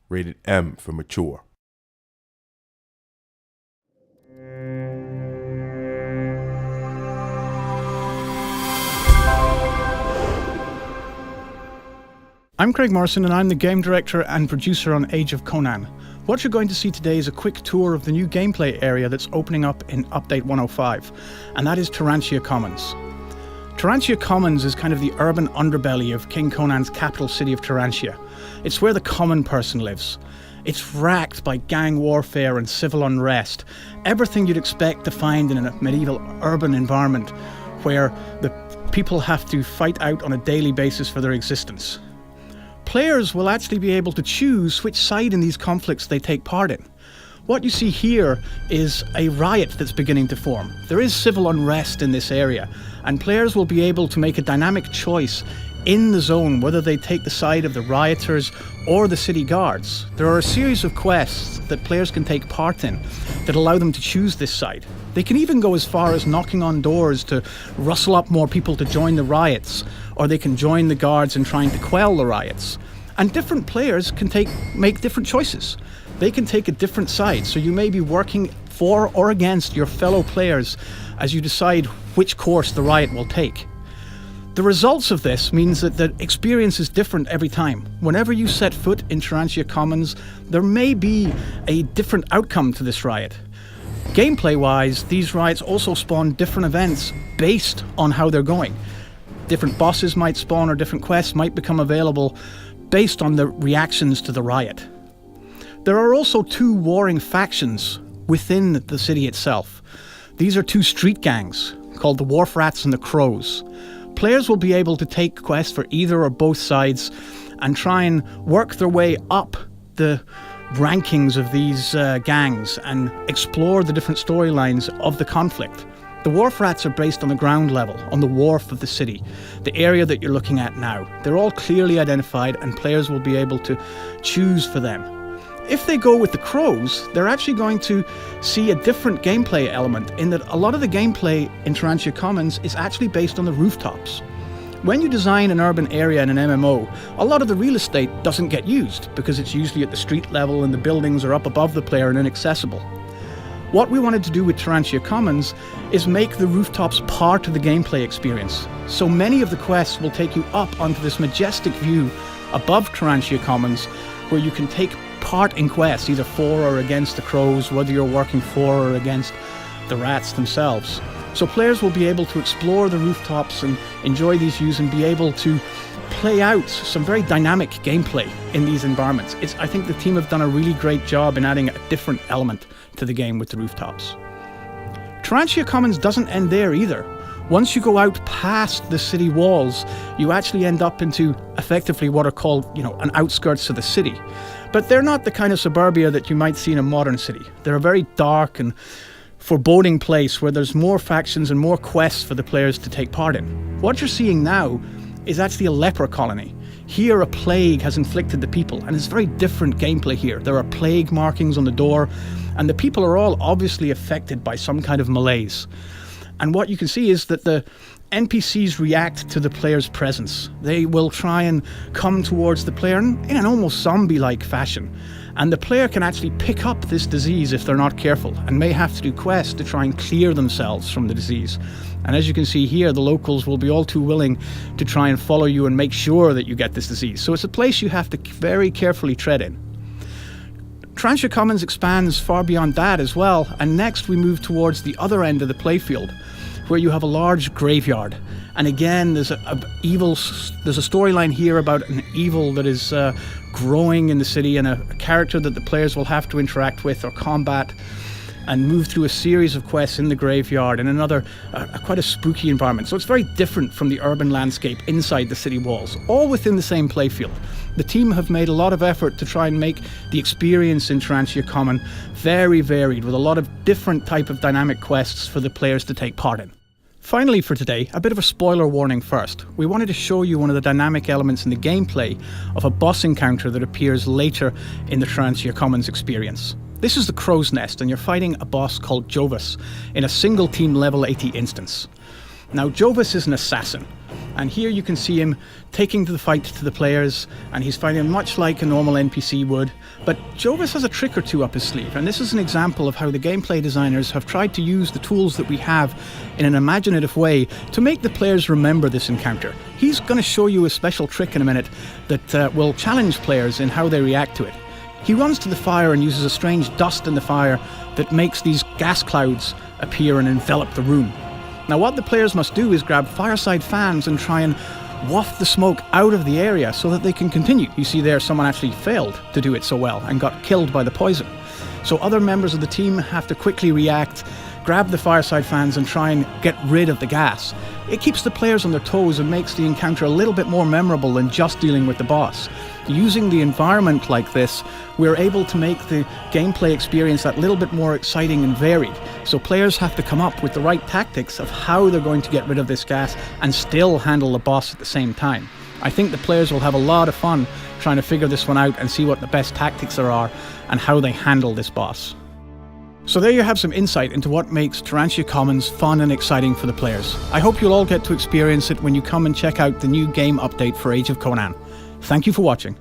rated M for mature. I'm Craig Morrison and I'm the game director and producer on Age of Conan. What you're going to see today is a quick tour of the new gameplay area that's opening up in Update 105, and that is Turantia Commons. Turantia Commons is kind of the urban underbelly of King Conan's capital city of Turantia. It's where the common person lives. It's racked by gang warfare and civil unrest, everything you'd expect to find in a medieval urban environment where the people have to fight out on a daily basis for their existence. Players will actually be able to choose which side in these conflicts they take part in. What you see here is a riot that's beginning to form. There is civil unrest in this area, and players will be able to make a dynamic choice in the zone whether they take the side of the rioters or the city guards. There are a series of quests that players can take part in that allow them to choose this side. They can even go as far as knocking on doors to rustle up more people to join the riots, or they can join the guards in trying to quell the riots. And different players can make different choices. They can take a different side, so you may be working for or against your fellow players as you decide which course the riot will take. The results of this means that the experience is different every time. Whenever you set foot in Turantia Commons, there may be a different outcome to this riot. Gameplay-wise, these riots also spawn different events based on how they're going. Different bosses might spawn or different quests might become available based on the reactions to the riot. There are also two warring factions within the city itself. These are two street gangs called the Wharf Rats and the Crows. Players will be able to take quests for either or both sides and try and work their way up the rankings of these gangs and explore the different storylines of the conflict. The Wharf Rats are based on the ground level, on the wharf of the city, the area that you're looking at now. They're all clearly identified and players will be able to choose for them. If they go with the Crows, they're actually going to see a different gameplay element in that a lot of the gameplay in Turantia Commons is actually based on the rooftops. When you design an urban area in an MMO, a lot of the real estate doesn't get used because it's usually at the street level and the buildings are up above the player and inaccessible. What we wanted to do with Turantia Commons is make the rooftops part of the gameplay experience. So many of the quests will take you up onto this majestic view above Turantia Commons where you can take part in quests, either for or against the Crows, whether you're working for or against the rats themselves. So players will be able to explore the rooftops and enjoy these views and be able to play out some very dynamic gameplay in these environments. I think the team have done a really great job in adding a different element to the game with the rooftops. Turantia Commons doesn't end there either. Once you go out past the city walls, you actually end up into effectively what are called, an outskirts of the city. But they're not the kind of suburbia that you might see in a modern city. They're a very dark and foreboding place where there's more factions and more quests for the players to take part in. What you're seeing now is actually a leper colony. Here a plague has inflicted the people, and it's very different gameplay here. There are plague markings on the door, and the people are all obviously affected by some kind of malaise. And what you can see is that the NPCs react to the player's presence. They will try and come towards the player in an almost zombie-like fashion. And the player can actually pick up this disease if they're not careful and may have to do quests to try and clear themselves from the disease. And as you can see here, the locals will be all too willing to try and follow you and make sure that you get this disease. So it's a place you have to very carefully tread in. Turantia Commons expands far beyond that as well, and next we move towards the other end of the playfield, where you have a large graveyard. And again, there's a storyline here about an evil that is growing in the city, and a character that the players will have to interact with or combat and move through a series of quests in the graveyard in another quite a spooky environment. So it's very different from the urban landscape inside the city walls, all within the same playfield. The team have made a lot of effort to try and make the experience in Turantia Common very varied, with a lot of different type of dynamic quests for the players to take part in. Finally for today, a bit of a spoiler warning first. We wanted to show you one of the dynamic elements in the gameplay of a boss encounter that appears later in the Turantia Commons experience. This is the Crow's Nest, and you're fighting a boss called Jovis in a single team level 80 instance. Now, Jovis is an assassin, and here you can see him taking the fight to the players, and he's fighting much like a normal NPC would. But Jovis has a trick or two up his sleeve, and this is an example of how the gameplay designers have tried to use the tools that we have in an imaginative way to make the players remember this encounter. He's going to show you a special trick in a minute that will challenge players in how they react to it. He runs to the fire and uses a strange dust in the fire that makes these gas clouds appear and envelop the room. Now, what the players must do is grab fireside fans and try and waft the smoke out of the area so that they can continue. You see there, someone actually failed to do it so well and got killed by the poison. So other members of the team have to quickly react, grab the fireside fans and try and get rid of the gas. It keeps the players on their toes and makes the encounter a little bit more memorable than just dealing with the boss. Using the environment like this, we're able to make the gameplay experience that little bit more exciting and varied. So players have to come up with the right tactics of how they're going to get rid of this gas and still handle the boss at the same time. I think the players will have a lot of fun trying to figure this one out and see what the best tactics there are and how they handle this boss. So there you have some insight into what makes Tarantia Commons fun and exciting for the players. I hope you'll all get to experience it when you come and check out the new game update for Age of Conan. Thank you for watching.